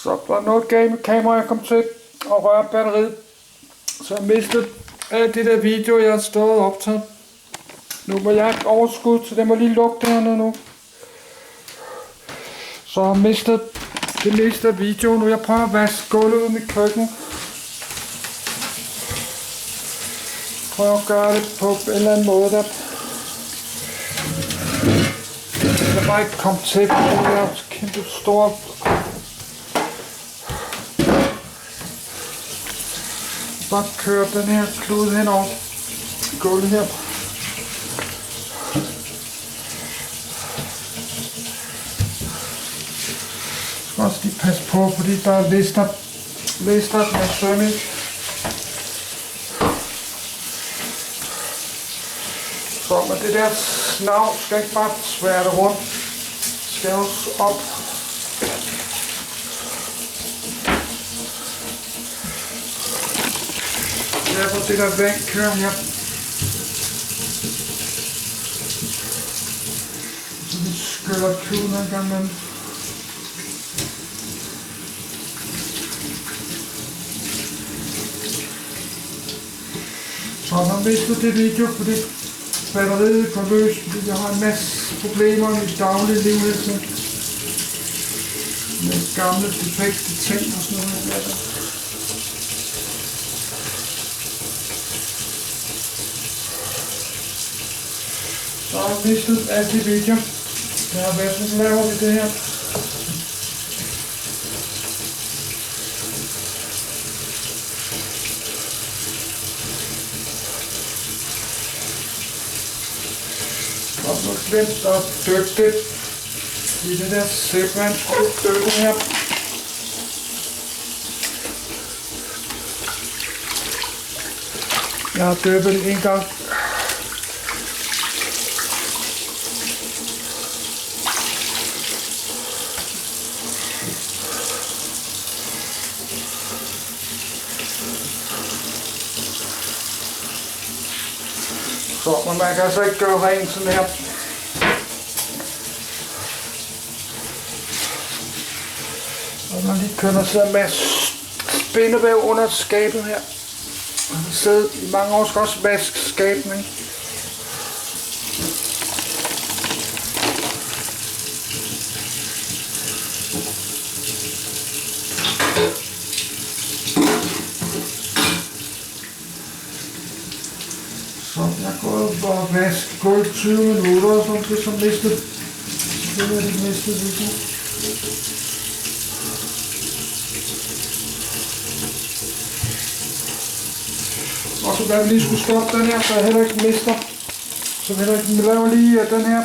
Så var noget galt med kameraet, jeg kom til at røre batteriet. Så jeg mistede alle de der videoer, jeg har stået og optaget. Nu må jeg ikke overskud, så det må lige lukke dernede nu. Så jeg har mistet det meste af videoen nu. Jeg prøver at vaske gulvet ud i mit køkken. Prøver at gøre det på en eller anden måde, der jeg bare ikke kom til, fordi det er så kæmpe store. Bare køre den her klude hen over gulvet her. Jeg skal også lige passe på, fordi der er lister med søm i. Så med det der snav skal ikke bare svære det rundt. Det skal også op. Der hvor det der vand kører her. Så vi skyller kluden en gang imellem. Så jeg har mistet det video, fordi batteriet går løs, fordi jeg har en masse problemer i mit daglige liv hele tiden. Med gamle defekte ting og sådan noget. Så har jeg mistet alle de videoer. Jeg har været sådan, laver vi det her. Og så glemt at dykke det i det der sæbvand, dykke her. Jeg har dyppet det en gang. Så, men man kan altså ikke gøre rent sådan her. Og man lige kønner sig en masse spindevæv under skabet her. Man har siddet i mange år, skal også vaske skabene, ikke? Så jeg går og vaske gulv 20 minutter, og så det som mistet. Det er det næste video. Og så da vi lige skulle stoppe den her, så jeg heller ikke mister. Så vi heller ikke laver lige den her.